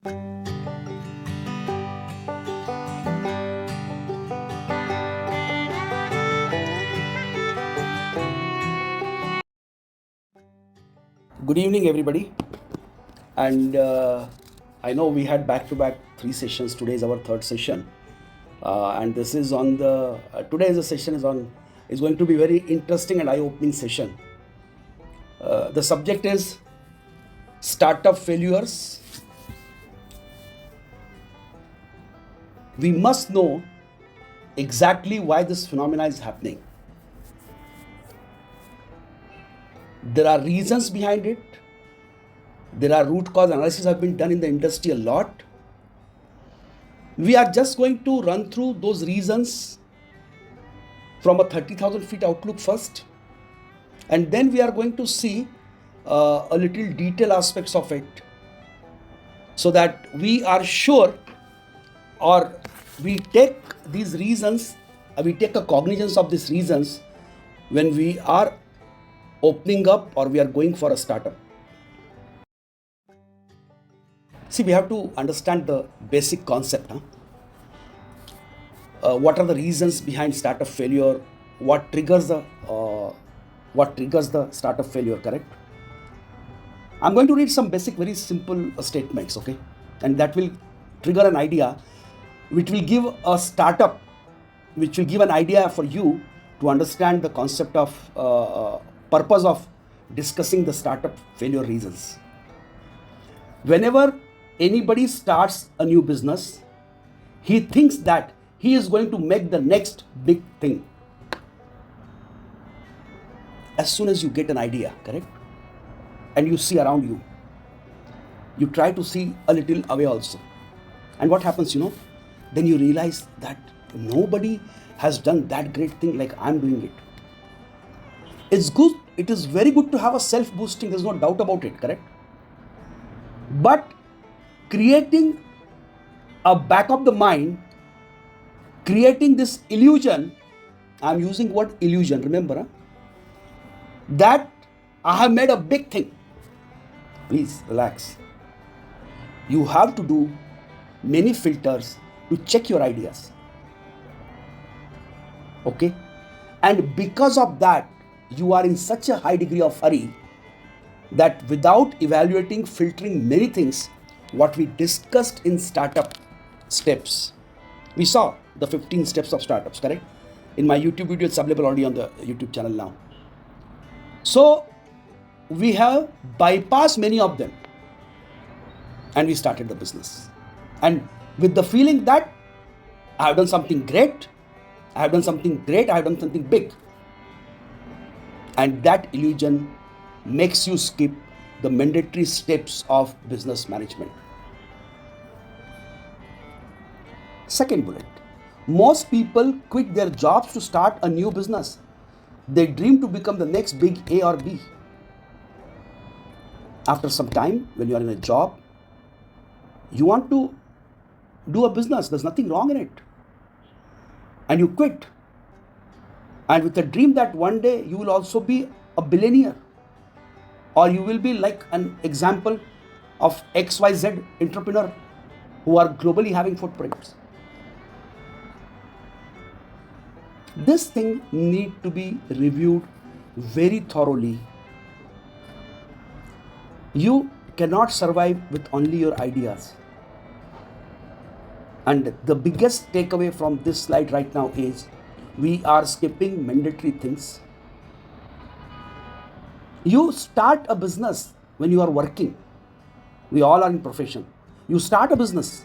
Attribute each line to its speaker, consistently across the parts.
Speaker 1: Good evening, everybody. And I know we had back-to-back 3 sessions. Today is our third session, and this is on the today's session is going to be very interesting and eye-opening session. The subject is startup failures. We must know exactly why this phenomena is happening. There are reasons behind it. There are root cause analysis have been done in the industry a lot. We are just going to run through those reasons from a 30,000 feet outlook first, and then we are going to see a little detail aspects of it, so that we are sure, or we take these reasons, we take a cognizance of these reasons when we are opening up or we are going for a startup. See, we have to understand the basic concept. What are the reasons behind startup failure? What triggers the startup failure? Correct. I'm going to read some basic, very simple statements, okay, and that will trigger an idea, which will give a startup, which will give an idea for you to understand the concept of purpose of discussing the startup failure reasons. Whenever anybody starts a new business, he thinks that he is going to make the next big thing. As soon as you get an idea, correct, and you see around you, you try to see a little away also. And what happens, then you realize that nobody has done that great thing like I'm doing it. It's good, it is very good to have a self-boosting, there's no doubt about it, correct? But creating a back of the mind, creating this illusion, I'm using word illusion, remember, that I have made a big thing. Please relax. You have to do many filters to check your ideas. Okay? And because of that, you are in such a high degree of hurry that without evaluating, filtering many things, what we discussed in startup steps, we saw the 15 steps of startups, correct? In my YouTube video, it's available already on the YouTube channel now. So we have bypassed many of them and we started the business. And with the feeling that I have done something great, I have done something big. And that illusion makes you skip the mandatory steps of business management. Second bullet. Most people quit their jobs to start a new business. They dream to become the next big A or B. After some time, when you are in a job, you want to do a business. There's nothing wrong in it. And you quit. And with the dream that one day you will also be a billionaire, or you will be like an example of XYZ entrepreneur who are globally having footprints. This thing need to be reviewed very thoroughly. You cannot survive with only your ideas. And the biggest takeaway from this slide right now is we are skipping mandatory things. You start a business when you are working. We all are in profession. You start a business.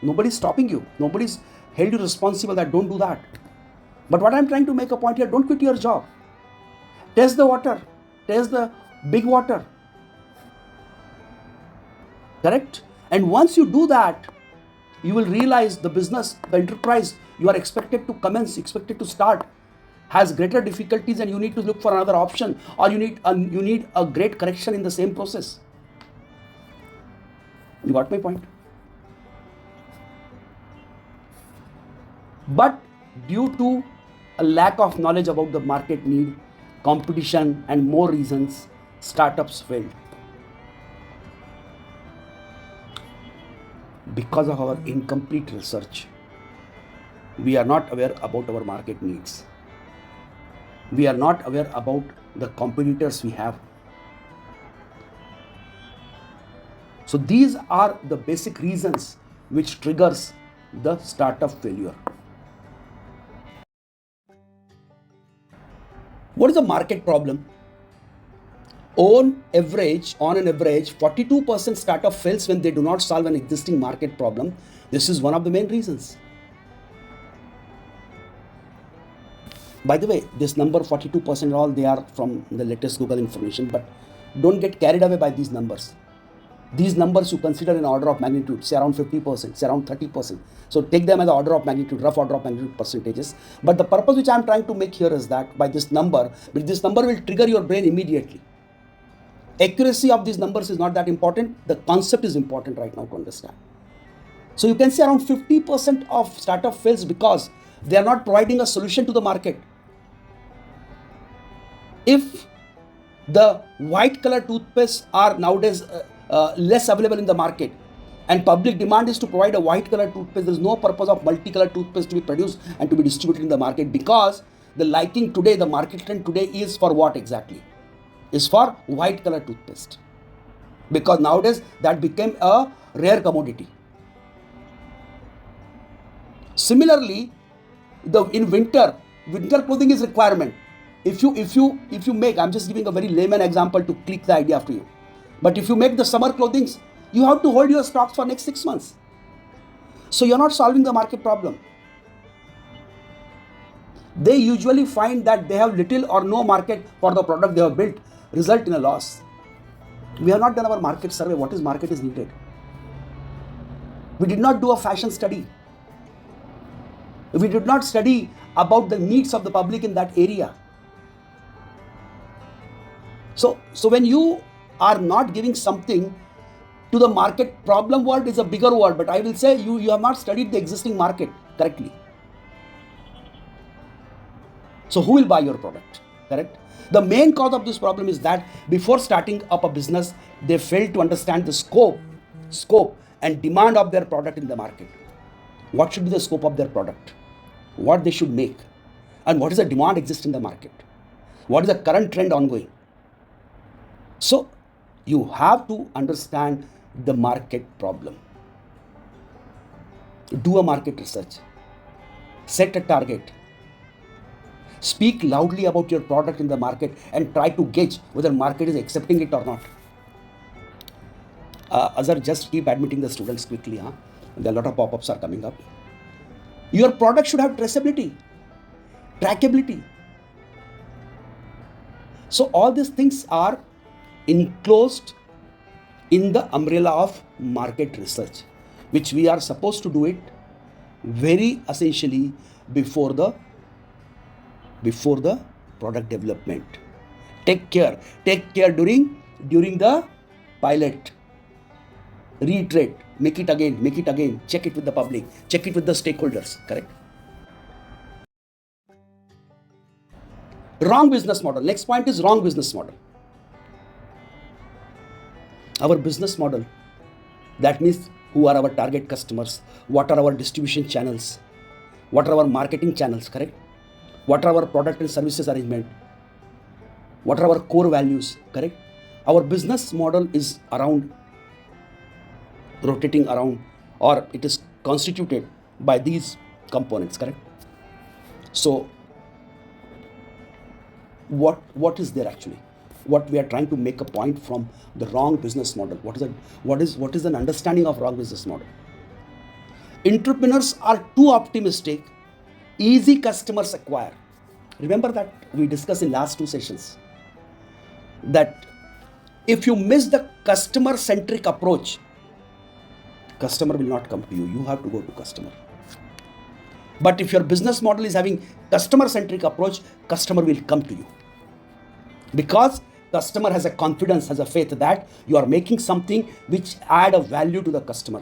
Speaker 1: Nobody's stopping you. Nobody's held you responsible that don't do that. But what I'm trying to make a point here, don't quit your job. Test the water. Test the big water. Correct? And once you do that, you will realize the business, the enterprise you are expected to commence, expected to start, has greater difficulties and you need to look for another option, or you need a great correction in the same process. You got my point? But due to a lack of knowledge about the market need, competition and more reasons, startups failed. Because of our incomplete research, we are not aware about our market needs. We are not aware about the competitors we have. So these are the basic reasons which triggers the startup failure. What is the market problem? On an average, 42% startup fails when they do not solve an existing market problem. This is one of the main reasons. By the way, this number 42% all, they are from the latest Google information, but don't get carried away by these numbers. These numbers you consider in order of magnitude, say around 50%, say around 30%. So take them as the order of magnitude, rough order of magnitude percentages. But the purpose which I am trying to make here is that by this number will trigger your brain immediately. Accuracy of these numbers is not that important. The concept is important right now to understand. So you can say around 50% of startup fails because they are not providing a solution to the market. If the white color toothpaste are nowadays less available in the market and public demand is to provide a white color toothpaste, there is no purpose of multicolored toothpaste to be produced and to be distributed in the market, because the liking today, the market trend today is for what exactly? Is for white color toothpaste, because nowadays that became a rare commodity. Similarly, in winter clothing is requirement. If you make, I'm just giving a very layman example to click the idea after you, but if you make the summer clothing, you have to hold your stocks for next 6 months. So you're not solving the market problem. They usually find that they have little or no market for the product they have built, result in a loss. We have not done our market survey. What is market is needed? We did not do a fashion study. We did not study about the needs of the public in that area. So when you are not giving something to the market, problem word is a bigger word, but I will say you have not studied the existing market correctly. So who will buy your product? Correct? The main cause of this problem is that before starting up a business, they fail to understand the scope and demand of their product in the market. What should be the scope of their product? What they should make? And what is the demand exist in the market? What is the current trend ongoing? So you have to understand the market problem. Do a market research. Set a target. Speak loudly about your product in the market and try to gauge whether market is accepting it or not. Azhar, just keep admitting the students quickly. There are a lot of pop-ups are coming up. Your product should have traceability, trackability. So all these things are enclosed in the umbrella of market research, which we are supposed to do it very essentially before the product development. Take care during the pilot. Reiterate, make it again, check it with the public, check it with the stakeholders, correct? Wrong business model. Next point is wrong business model. Our business model, that means who are our target customers, what are our distribution channels, what are our marketing channels, correct? What are our product and services arrangement, what are our core values, correct? Our business model is rotating around, or it is constituted by these components, correct? So what is there actually? What we are trying to make a point from the wrong business model. What is an understanding of wrong business model? Entrepreneurs are too optimistic. Easy customers acquire. Remember that we discussed in last 2 sessions that if you miss the customer centric approach, customer will not come to you. You have to go to customer. But if your business model is having customer centric approach, customer will come to you, because customer has a confidence, has a faith that you are making something which add a value to the customer.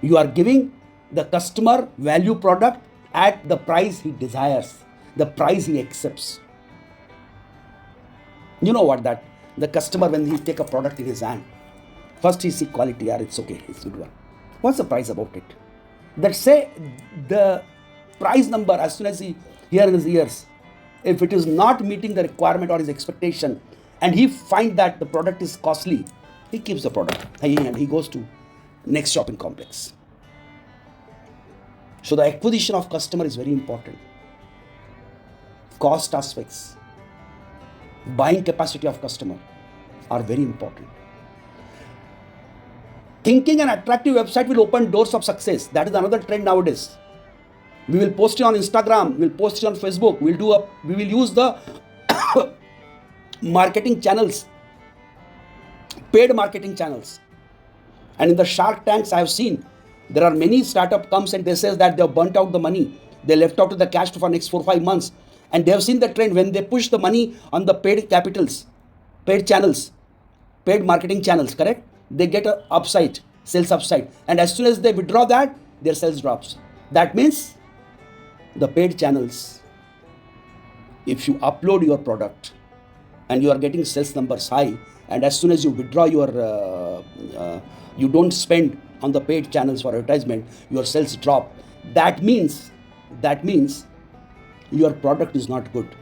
Speaker 1: You are giving the customer value product at the price he desires, the price he accepts. You know what, that the customer, when he take a product in his hand, first he see quality, it's okay, it's good one. What's the price about it? That say the price number as soon as he hear in his ears, if it is not meeting the requirement or his expectation, and he find that the product is costly, he keeps the product and he goes to next shopping complex. So the acquisition of customer is very important. Cost aspects, buying capacity of customer are very important. Thinking an attractive website will open doors of success. That is another trend nowadays. We will post it on Instagram, we will post it on Facebook, we will use the marketing channels, paid marketing channels. And in the Shark Tanks I have seen, there are many startup comes and they say that they have burnt out the money. They left out the cash for next 4-5 months. And they have seen the trend when they push the money on the paid capitals, paid channels, paid marketing channels, correct? They get a upside, sales upside. And as soon as they withdraw that, their sales drops. That means the paid channels, if you upload your product and you are getting sales numbers high, and as soon as you withdraw your, you don't spend on the paid channels for advertisement, your sales drop. That means your product is not good.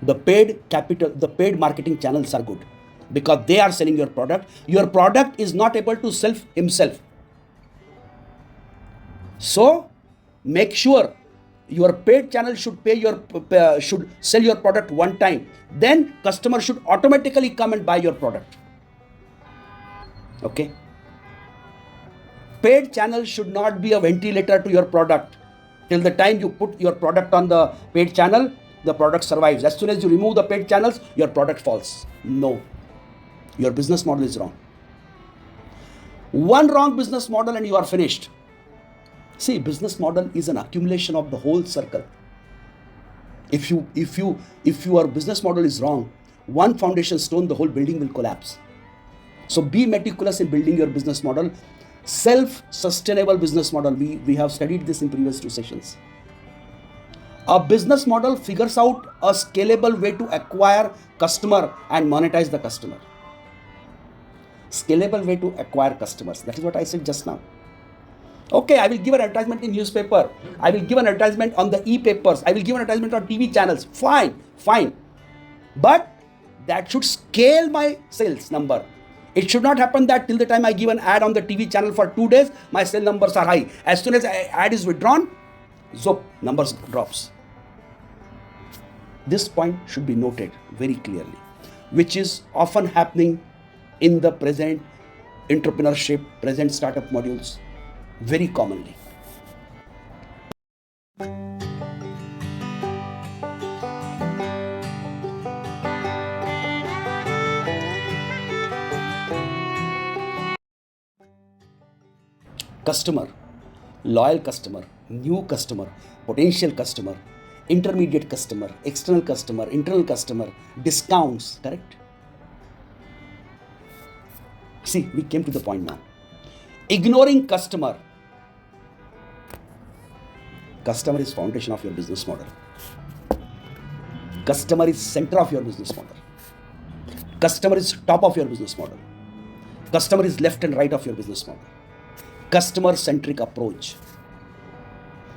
Speaker 1: The paid marketing channels are good because they are selling your product. Your product is not able to sell himself. So make sure your paid channel should should sell your product one time. Then customer should automatically come and buy your product. Okay. Paid channel should not be a ventilator to your product. Till the time you put your product on the paid channel, the product survives. As soon as you remove the paid channels, your product falls. No. Your business model is wrong. One wrong business model and you are finished. See, business model is an accumulation of the whole circle. If your business model is wrong, one foundation stone, the whole building will collapse. So be meticulous in building your business model. Self-sustainable business model. We have studied this in previous 2 sessions. A business model figures out a scalable way to acquire customer and monetize the customer. Scalable way to acquire customers. That is what I said just now. Okay, I will give an advertisement in newspaper. I will give an advertisement on the e-papers. I will give an advertisement on TV channels. Fine. But that should scale my sales number. It should not happen that till the time I give an ad on the TV channel for 2 days, my sales numbers are high. As soon as ad is withdrawn, numbers drops. This point should be noted very clearly, which is often happening in the present entrepreneurship, present startup modules, very commonly. Customer, loyal customer, new customer, potential customer, intermediate customer, external customer, internal customer, discounts, correct? See, we came to the point now. Ignoring customer. Customer is foundation of your business model. Customer is center of your business model. Customer is top of your business model. Customer is left and right of your business model. Customer-centric approach.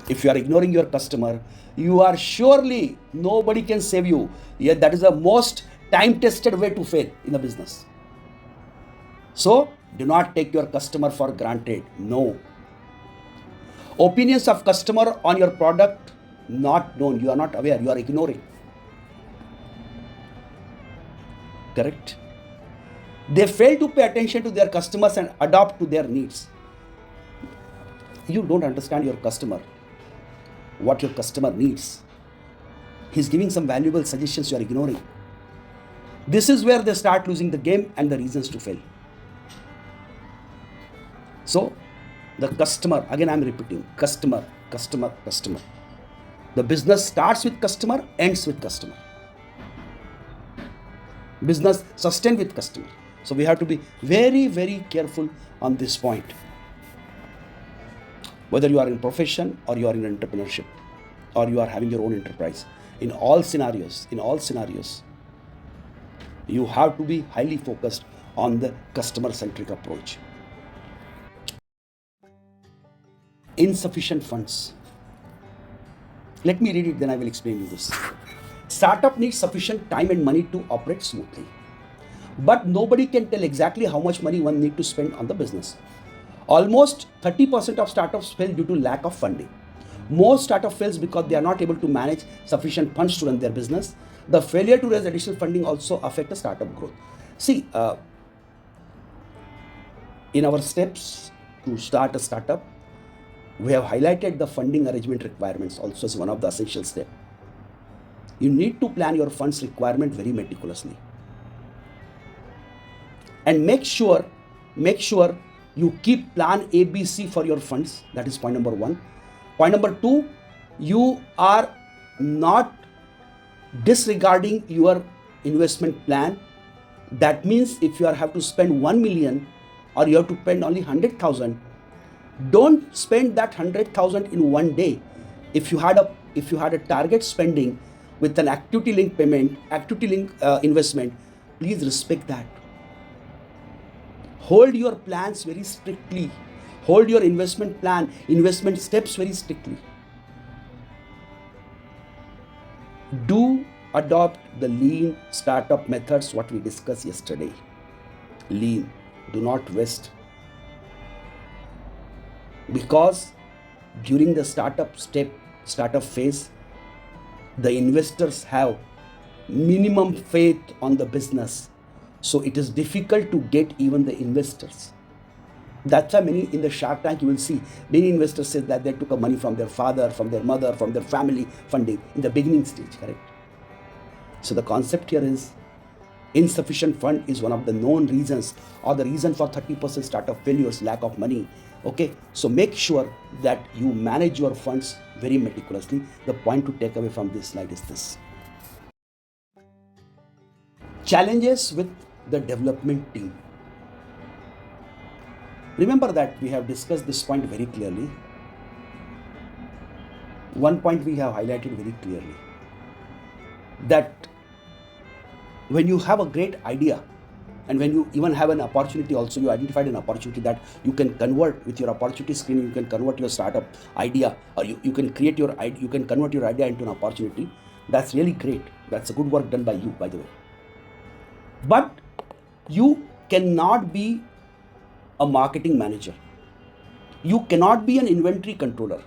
Speaker 1: If you are ignoring your customer, you are surely, nobody can save you. Yet that is the most time-tested way to fail in a business. So, do not take your customer for granted. No. Opinions of customer on your product, not known. You are not aware. You are ignoring. Correct? They fail to pay attention to their customers and adapt to their needs. You don't understand your customer, what your customer needs. He's giving some valuable suggestions you are ignoring. This is where they start losing the game and the reasons to fail. So, the customer, again I'm repeating, customer. The business starts with customer, ends with customer. Business sustained with customer. So we have to be very, very careful on this point. Whether you are in profession or you are in entrepreneurship or you are having your own enterprise, in all scenarios, you have to be highly focused on the customer-centric approach. insufficient funds. Let me read it, then I will explain you this. Startup needs sufficient time and money to operate smoothly. But nobody can tell exactly how much money one needs to spend on the business. Almost 30% of startups fail due to lack of funding. Most startup fails because they are not able to manage sufficient funds to run their business. The failure to raise additional funding also affects the startup growth. See, in our steps to start a startup, we have highlighted the funding arrangement requirements also as one of the essential steps. You need to plan your funds requirement very meticulously. And make sure you keep plan ABC for your funds. That is point number 1. Point number 2, you are not disregarding your investment plan. That means if you have to spend 1 million or you have to spend only 100,000, don't spend that 100,000 in one day. If you had a target spending with an activity link payment, activity link investment, please respect that. Hold your plans very strictly. Hold your investment plan, investment steps very strictly. Do adopt the lean startup methods, what we discussed yesterday. Lean. Do not waste. Because during the startup phase, the investors have minimum faith on the business. So it is difficult to get even the investors. That's why many in the Shark Tank, you will see many investors say that they took money from their father, from their mother, from their family funding in the beginning stage, correct? So the concept here is insufficient fund is one of the known reasons or the reason for 30% startup failures, lack of money. Okay, so make sure that you manage your funds very meticulously. The point to take away from this slide is this. Challenges with the development team. Remember that we have discussed this point very clearly. One point we have highlighted very clearly, that when you have a great idea and when you even have an opportunity also, you identified an opportunity that you can convert with your opportunity screen, you can convert your startup idea, or you can create your idea, you can convert your idea into an opportunity. That's really great. That's a good work done by you, by the way. But you cannot be a marketing manager. You cannot be an inventory controller.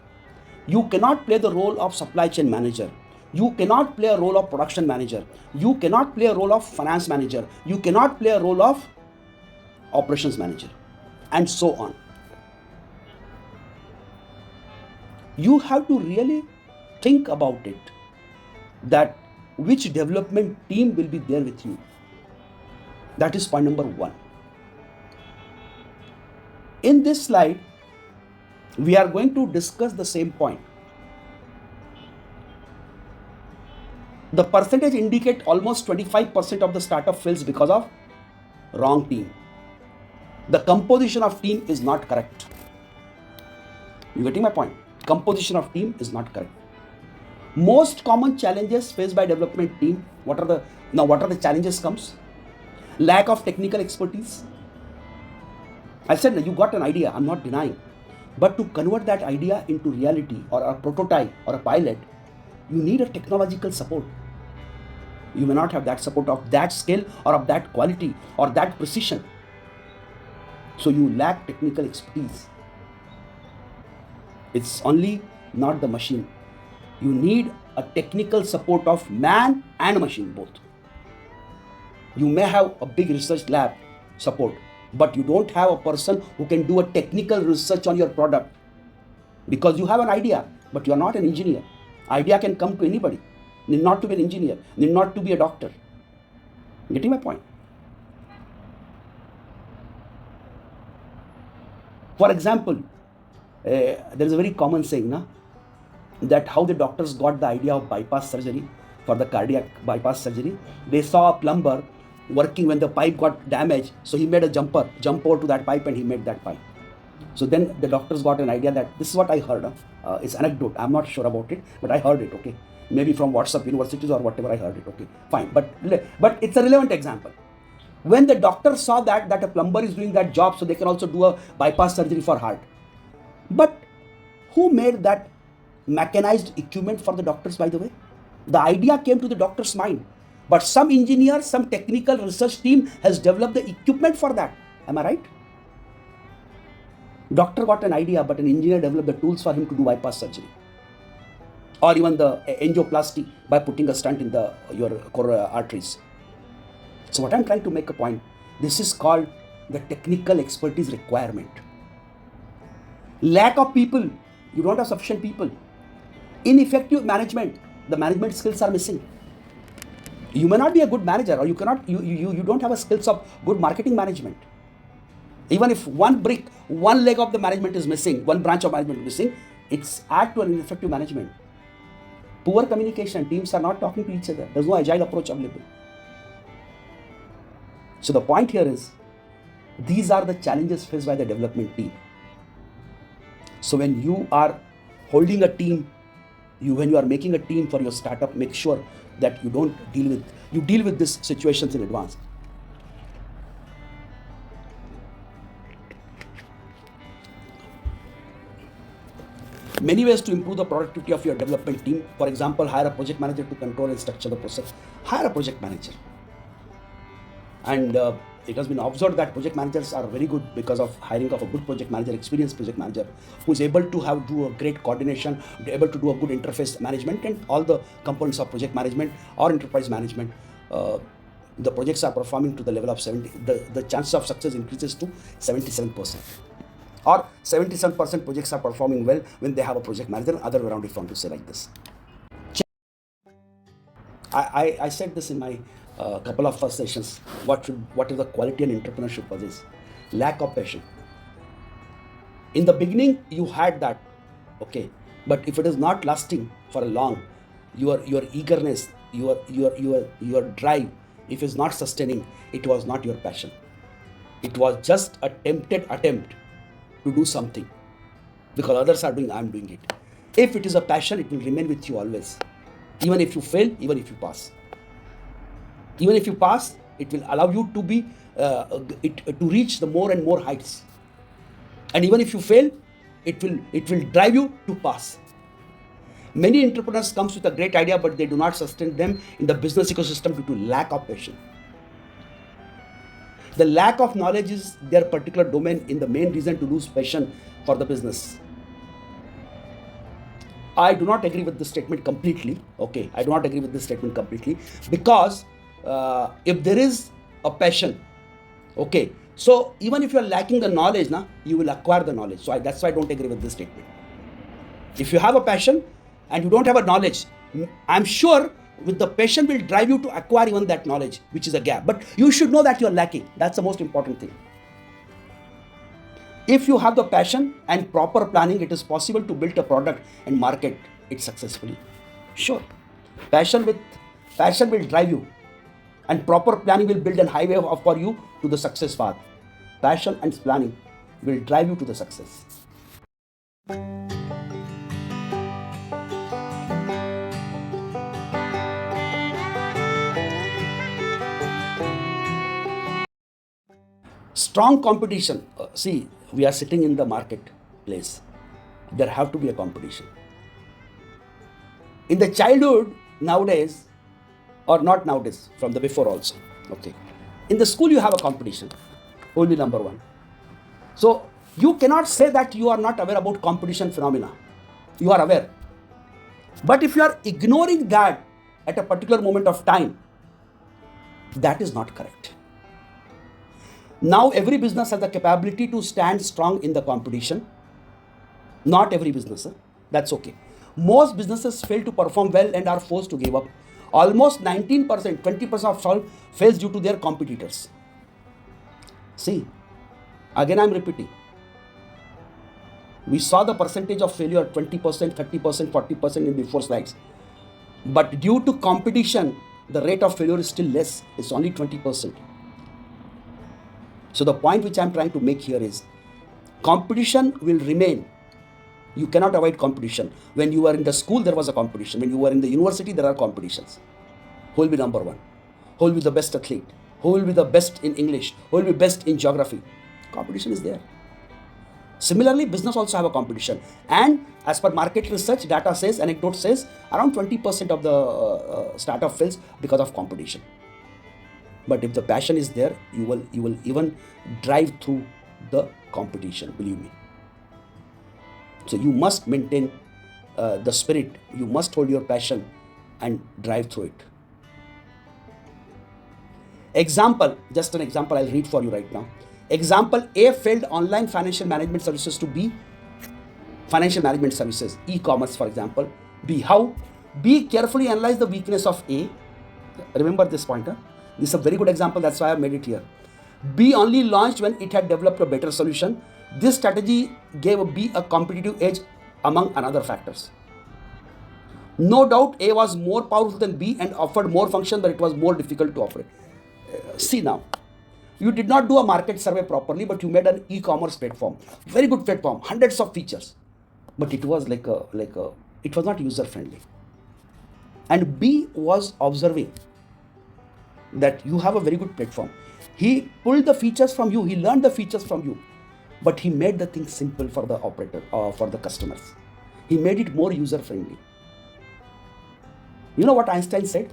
Speaker 1: You cannot play the role of supply chain manager. You cannot play a role of production manager. You cannot play a role of finance manager. You cannot play a role of operations manager, and so on. You have to really think about it, that which development team will be there with you. That is point number 1. In this slide, we are going to discuss the same point. The percentage indicate almost 25% of the startup fails because of wrong team. The composition of team is not correct. You getting my point? Composition of team is not correct. Most common challenges faced by development team. What are the challenges comes? Lack of technical expertise. I said you got an idea, I'm not denying. But to convert that idea into reality or a prototype or a pilot, you need a technological support. You may not have that support of that scale or of that quality or that precision. So you lack technical expertise. It's only not the machine. You need a technical support of man and machine both. You may have a big research lab support, but you don't have a person who can do a technical research on your product, because you have an idea, but you are not an engineer. Idea can come to anybody. Need not to be an engineer, need not to be a doctor. Getting my point? For example, there is a very common saying, that how the doctors got the idea of bypass surgery, for the cardiac bypass surgery. They saw a plumber working when the pipe got damaged, so he made a jump over to that pipe, and he made that pipe. So then the doctors got an idea that this is what I heard. It's anecdote. I'm not sure about it, but I heard it. Okay, maybe from WhatsApp universities or whatever, I heard it. Okay, fine. But it's a relevant example. When the doctor saw that a plumber is doing that job, so they can also do a bypass surgery for heart. But Who made that mechanized equipment for the doctors, by the way? The idea came to the doctor's mind. But some engineer, some technical research team has developed the equipment for that. Am I right? Doctor got an idea, but an engineer developed the tools for him to do bypass surgery. Or even the angioplasty by putting a stent in your coronary arteries. So what I'm trying to make a point, this is called the technical expertise requirement. Lack of people, you don't have sufficient people. Ineffective management, the management skills are missing. You may not be a good manager, or you don't have a skills of good marketing management. Even if one leg of the management is missing, one branch of management is missing, it's add to an ineffective management. Poor communication, teams are not talking to each other. There's no agile approach available. So the point here is, these are the challenges faced by the development team. So when you are holding a team, when you are making a team for your startup, make sure that you deal with these situations in advance. Many ways to improve the productivity of your development team. For example, hire a project manager to control and structure the process. Hire a project manager. And it has been observed that project managers are very good because of hiring of a good project manager, experienced project manager, who is able to do a great coordination, able to do a good interface management and all the components of project management or enterprise management. The projects are performing to the level of 70. The chance of success increases to 77%. Or 77% projects are performing well when they have a project manager. Other way around, if you want to say like this. I said this in my couple of first sessions. What is the quality and entrepreneurship possess? Lack of passion. In the beginning, you had that, okay, but if it is not lasting for a long, your eagerness, your drive, if it's not sustaining, it was not your passion. It was just a tempted attempt to do something because others are doing, I'm doing it. If it is a passion, it will remain with you always. Even if you fail, even if you pass. Even if you pass, it will allow you to be to reach the more and more heights. And even if you fail, it will drive you to pass. Many entrepreneurs comes with a great idea, but they do not sustain them in the business ecosystem due to lack of passion. The lack of knowledge is their particular domain in the main reason to lose passion for the business. I do not agree with this statement completely. Okay, I do not agree with this statement completely because if there is a passion, okay, so even if you are lacking the knowledge, you will acquire the knowledge. So that's why I don't agree with this statement. If you have a passion and you don't have a knowledge, I'm sure with the passion will drive you to acquire even that knowledge, which is a gap. But you should know that you are lacking. That's the most important thing. If you have the passion and proper planning, it is possible to build a product and market it successfully. Sure. Passion will drive you, and proper planning will build a highway for you to the success path. Passion and planning will drive you to the success. Strong competition. See, we are sitting in the marketplace. There have to be a competition. In the childhood, nowadays, or not nowadays, from the before also, okay. In the school, you have a competition, only number one. So, you cannot say that you are not aware about competition phenomena. You are aware. But if you are ignoring that at a particular moment of time, that is not correct. Now, every business has the capability to stand strong in the competition. Not every business, that's okay. Most businesses fail to perform well and are forced to give up. Almost 19%, 20% of all fails due to their competitors. See, again I'm repeating. We saw the percentage of failure 20%, 30%, 40% in before slides. But due to competition, the rate of failure is still less. It's only 20%. So the point which I'm trying to make here is competition will remain. You cannot avoid competition. When you were in the school, there was a competition. When you were in the university, there are competitions. Who will be number one? Who will be the best athlete? Who will be the best in English? Who will be best in geography? Competition is there. Similarly, business also have a competition. And as per market research, data says, anecdote says, around 20% of the startup fails because of competition. But if the passion is there, you will even drive through the competition, believe me. So you must maintain the spirit. You must hold your passion and drive through it. Example, just an example I'll read for you right now. Example, A failed online financial management services to B financial management services, e-commerce for example. B, how? B carefully analyzed the weakness of A. Remember this point, huh? This is a very good example, that's why I made it here. B only launched when it had developed a better solution. This strategy gave B a competitive edge among other factors. No doubt A was more powerful than B and offered more function, but it was more difficult to operate. See now, you did not do a market survey properly, but you made an e-commerce platform, very good platform, hundreds of features, but it was it was not user friendly. And B was observing that you have a very good platform. He pulled the features from you, he learned the features from you, but he made the thing simple for the operator or for the customers. He made it more user friendly. You know what Einstein said?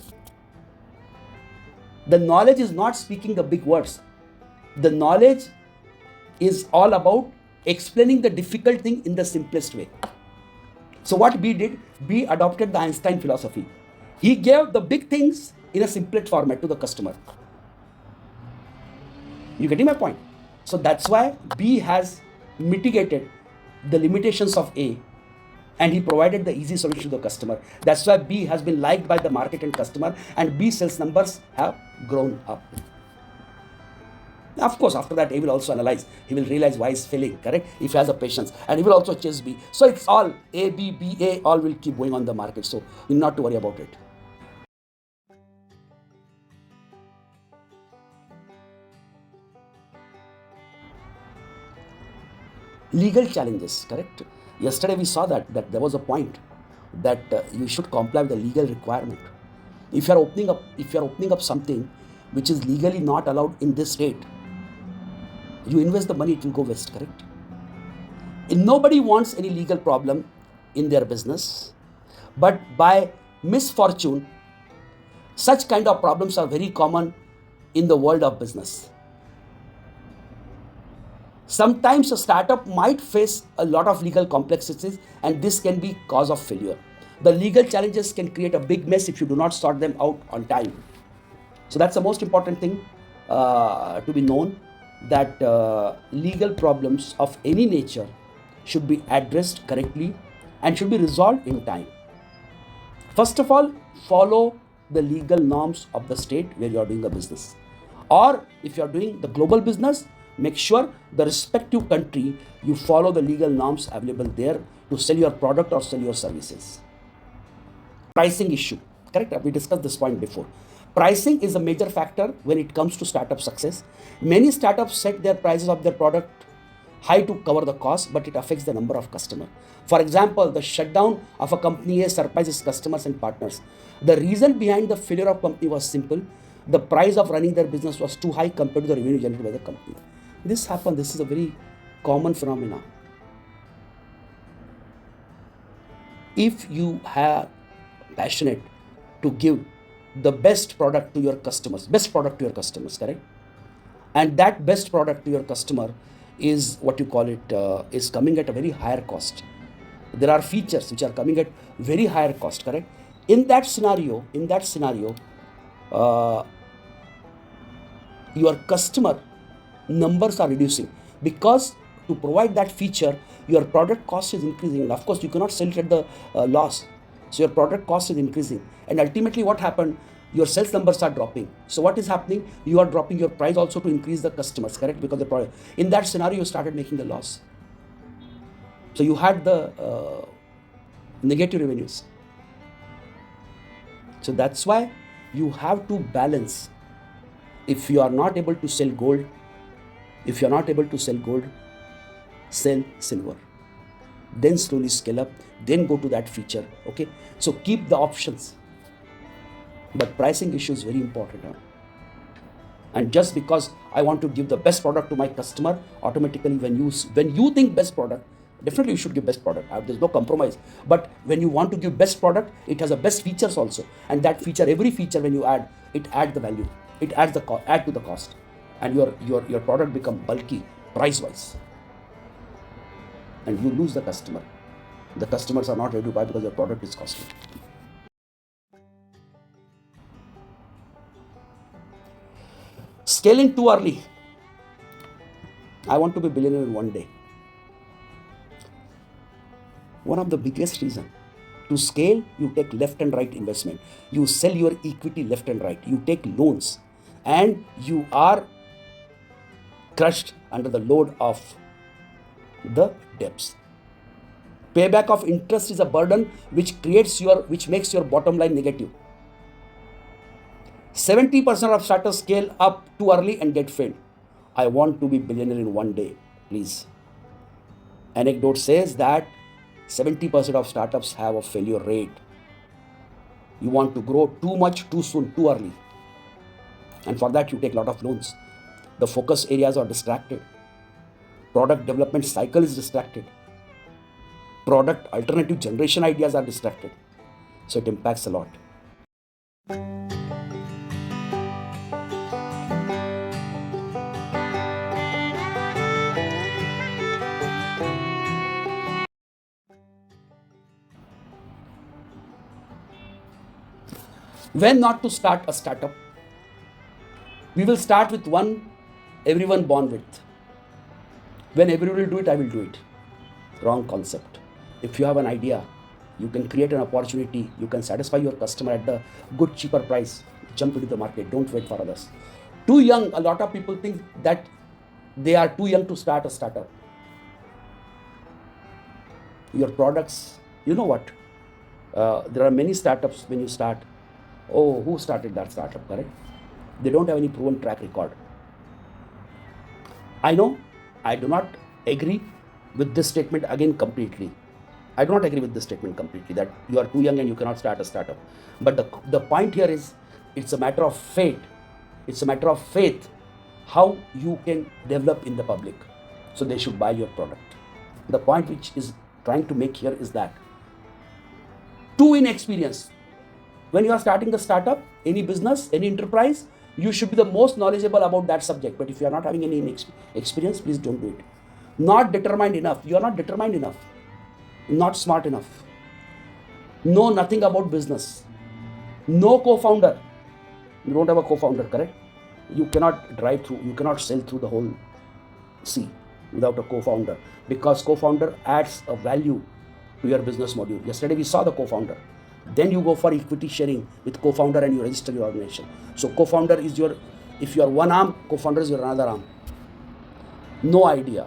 Speaker 1: The knowledge is not speaking the big words. The knowledge is all about explaining the difficult thing in the simplest way. So what B did, B adopted the Einstein philosophy. He gave the big things in a simplest format to the customer. You getting my point? So that's why B has mitigated the limitations of A and he provided the easy solution to the customer. That's why B has been liked by the market and customer, and B sales numbers have grown up. Of course, after that, A will also analyze. He will realize why he's failing, correct? If he has the patience. And he will also chase B. So it's all A, B, B, A, all will keep going on the market. So you need not to worry about it. Legal challenges, correct? Yesterday we saw that there was a point that you should comply with the legal requirement. If you are opening up something which is legally not allowed in this state, you invest the money, it will go waste, correct? And nobody wants any legal problem in their business, but by misfortune, such kind of problems are very common in the world of business. Sometimes a startup might face a lot of legal complexities, and this can be cause of failure. The legal challenges can create a big mess if you do not sort them out on time. So that's the most important thing to be known, that legal problems of any nature should be addressed correctly and should be resolved in time. First of all, follow the legal norms of the state where you are doing a business. Or if you are doing the global business, make sure the respective country you follow the legal norms available there to sell your product or sell your services. Pricing issue, correct? We discussed this point before. Pricing is a major factor when it comes to startup success. Many startups set their prices of their product high to cover the cost, but it affects the number of customers. For example, the shutdown of a company A surprises customers and partners. The reason behind the failure of company was simple. The price of running their business was too high compared to the revenue generated by the company. This happened. This is a very common phenomenon. If you are passionate to give the best product to your customers, correct? And that best product to your customer is what you call it, is coming at a very higher cost. There are features which are coming at very higher cost, correct? In that scenario, your customer numbers are reducing, because to provide that feature, your product cost is increasing, and of course you cannot sell it at the loss. So your product cost is increasing, and ultimately what happened, your sales numbers are dropping. So what is happening, you are dropping your price also to increase the customers, correct? Because the product, in that scenario, you started making the loss. So you had the negative revenues. So that's why you have to balance. If you are not able to sell gold, sell silver. Then slowly scale up, then go to that feature, okay? So keep the options. But pricing issue is very important. And just because I want to give the best product to my customer, automatically when you think best product, definitely you should give best product. There's no compromise. But when you want to give best product, it has the best features also. And that feature, every feature when you add, it adds the value. It adds add to the cost. And your product become bulky price-wise. And you lose the customer. The customers are not ready to buy because your product is costly. Scaling too early. I want to be a billionaire in one day. One of the biggest reasons to scale, you take left and right investment. You sell your equity left and right. You take loans, and you are crushed under the load of the debts. Payback of interest is a burden which makes your bottom line negative. 70% of startups scale up too early and get failed. I want to be billionaire in one day, please. Anecdote says that 70% of startups have a failure rate. You want to grow too much, too soon, too early. And for that, you take a lot of loans. The focus areas are distracted. Product development cycle is distracted. Product alternative generation ideas are distracted. So it impacts a lot. When not to start a startup? We will start with one everyone born with. When everyone will do it, I will do it. Wrong concept. If you have an idea, you can create an opportunity, you can satisfy your customer at the good cheaper price, jump into the market, don't wait for others. Too young, a lot of people think that they are too young to start a startup. Your products, you know what? There are many startups when you start. Oh, who started that startup, correct? They don't have any proven track record. I know, I do not agree with this statement again completely. I do not agree with this statement completely that you are too young and you cannot start a startup. But the point here is, it's a matter of fate. It's a matter of faith how you can develop in the public. So they should buy your product. The point which is trying to make here is that too inexperienced. When you are starting the startup, any business, any enterprise, you should be the most knowledgeable about that subject. But if you are not having any experience, please don't do it. Not determined enough. You are not determined enough. Not smart enough. Know nothing about business. No co-founder. You don't have a co-founder, correct? You cannot drive through, you cannot sail through the whole sea without a co-founder, because co-founder adds a value to your business module. Yesterday we saw the co-founder. Then you go for equity sharing with co-founder and you register your organization. So co-founder is if you are one arm, co-founder is your another arm. No idea.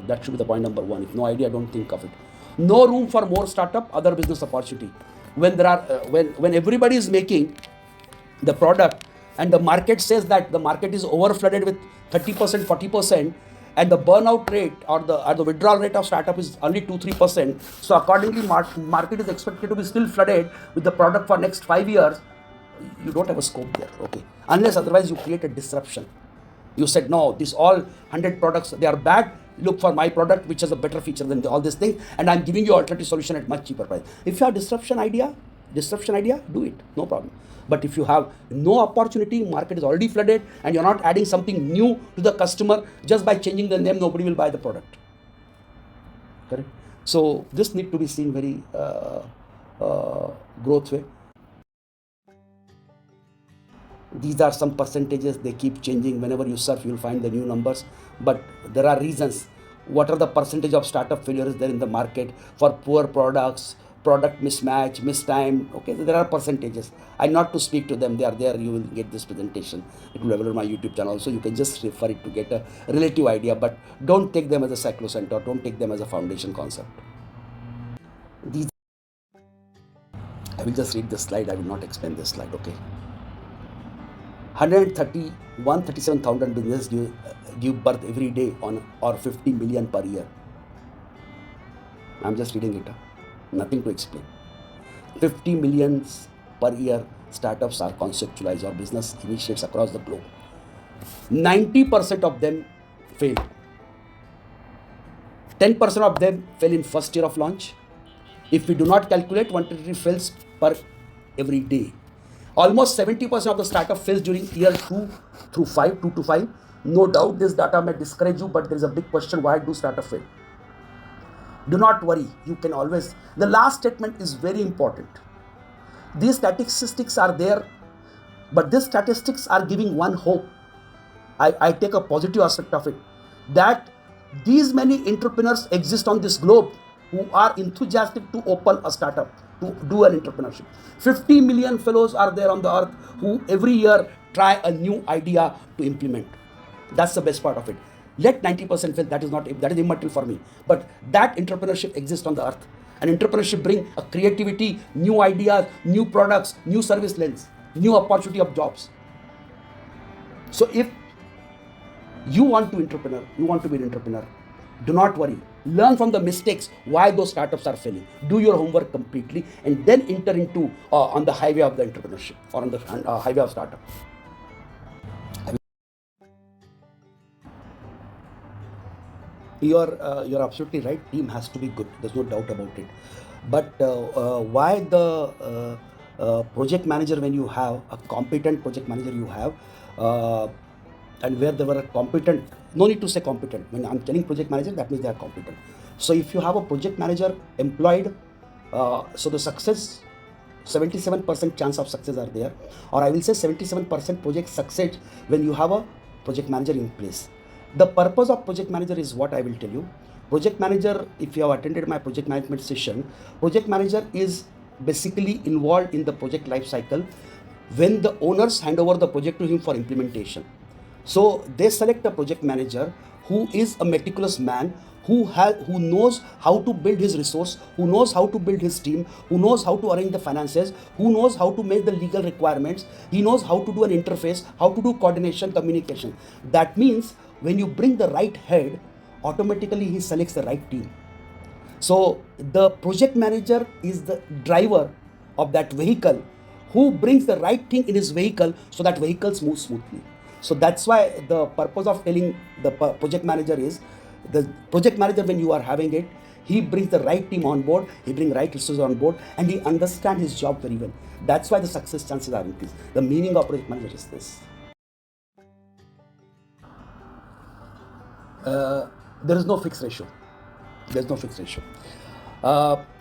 Speaker 1: That should be the point number one. If no idea, don't think of it. No room for more startup, other business opportunity. When there are, when everybody is making the product and the market says that the market is over flooded with 30%, 40%, and the burnout rate or the withdrawal rate of startup is only 2-3%. So accordingly, market is expected to be still flooded with the product for next 5 years. You don't have a scope there, okay? Unless otherwise you create a disruption. You said, no, these all 100 products, they are bad. Look for my product, which has a better feature than all these things, and I'm giving you alternative solution at much cheaper price. If you have disruption idea, do it, no problem. But if you have no opportunity, market is already flooded, and you're not adding something new to the customer, just by changing the name, nobody will buy the product. Correct? So this need to be seen very growth way. These are some percentages, they keep changing. Whenever you surf, you'll find the new numbers. But there are reasons. What are the percentage of startup failures there in the market for poor products, product mismatch, mistime? Okay, so there are percentages. I not to speak to them, they are there. You will get this presentation. It will be available on my YouTube channel. So you can just refer it to get a relative idea. But don't take them as a cyclocenter. Don't take them as a foundation concept. I will just read this slide. I will not explain this slide, okay? 137,000 businesses give birth every day or 50 million per year. I'm just reading it. Nothing to explain. 50 millions per year startups are conceptualized or business initiates across the globe. 90% of them fail. 10% of them fail in first year of launch. If we do not calculate, 120 fails per every day. Almost 70% of the startup fails during year 2 through 5, 2 to 5. No doubt this data may discourage you, but there is a big question: why do startup fail? Do not worry, you can always. The last statement is very important. These statistics are there, but these statistics are giving one hope. I take a positive aspect of it, that these many entrepreneurs exist on this globe who are enthusiastic to open a startup, to do an entrepreneurship. 50 million fellows are there on the earth who every year try a new idea to implement. That's the best part of it. Let 90% fail, that is immaterial for me. But that entrepreneurship exists on the earth. And entrepreneurship bring a creativity, new ideas, new products, new service lines, new opportunity of jobs. So if you want to be an entrepreneur, do not worry. Learn from the mistakes, why those startups are failing. Do your homework completely and then enter into on the highway of the entrepreneurship, or on the highway of startup. You're absolutely right. Team has to be good. There's no doubt about it. But why the project manager, when you have a competent project manager, you have and where they were competent, no need to say competent. When I'm telling project manager, that means they are competent. So if you have a project manager employed, so the success, 77% chance of success are there, or I will say 77% project success when you have a project manager in place. The purpose of project manager is what I will tell you. Project manager, if you have attended my project management session, project manager is basically involved in the project life cycle when the owners hand over the project to him for implementation. So they select a project manager who is a meticulous man, who knows how to build his resource, who knows how to build his team, who knows how to arrange the finances, who knows how to make the legal requirements, he knows how to do an interface, how to do coordination, communication. That means when you bring the right head, automatically he selects the right team. So the project manager is the driver of that vehicle, who brings the right thing in his vehicle so that vehicles move smoothly. So that's why the purpose of telling the project manager is, the project manager, when you are having it, he brings the right team on board, he brings right resources on board, and he understands his job very well. That's why the success chances are increased. The meaning of project manager is this. There is no fixed ratio. There's no fixed ratio.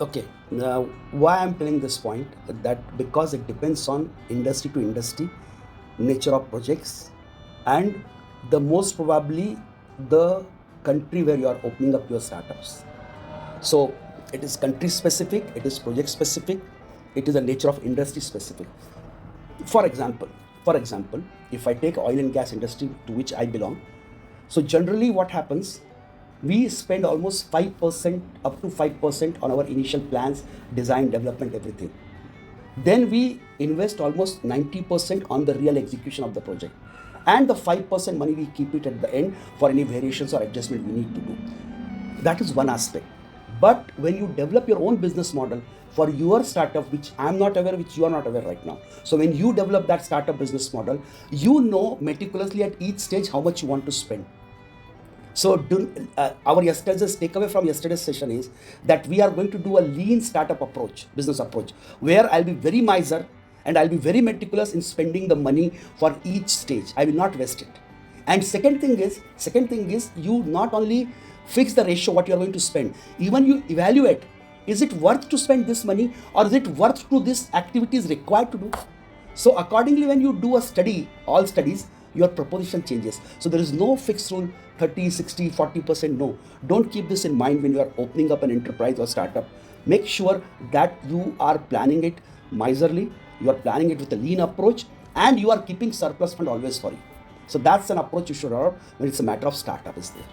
Speaker 1: Okay, now why I'm telling this point, that because it depends on industry to industry, nature of projects, and the most probably the country where you are opening up your startups. So it is country specific, it is project specific, it is the nature of industry specific. For example, if I take oil and gas industry, to which I belong, so generally what happens, we spend almost 5%, up to 5% on our initial plans, design, development, everything. Then we invest almost 90% on the real execution of the project. And the 5% money we keep it at the end for any variations or adjustment we need to do. That is one aspect. But when you develop your own business model for your startup, which I'm not aware, which you are not aware right now. So when you develop that startup business model, you know meticulously at each stage how much you want to spend. So our yesterday's takeaway from yesterday's session is that we are going to do a lean startup approach, business approach, where I'll be very miser and I'll be very meticulous in spending the money for each stage. I will not waste it. And second thing is you not only fix the ratio what you are going to spend, even you evaluate, is it worth to spend this money, or is it worth to this activities required to do? So accordingly, when you do a study, all studies, your proposition changes. So there is no fixed rule, 30, 60, 40%, no. Don't keep this in mind when you are opening up an enterprise or startup. Make sure that you are planning it miserly, you are planning it with a lean approach, and you are keeping surplus fund always for you. So that's an approach you should have when it's a matter of startup is there.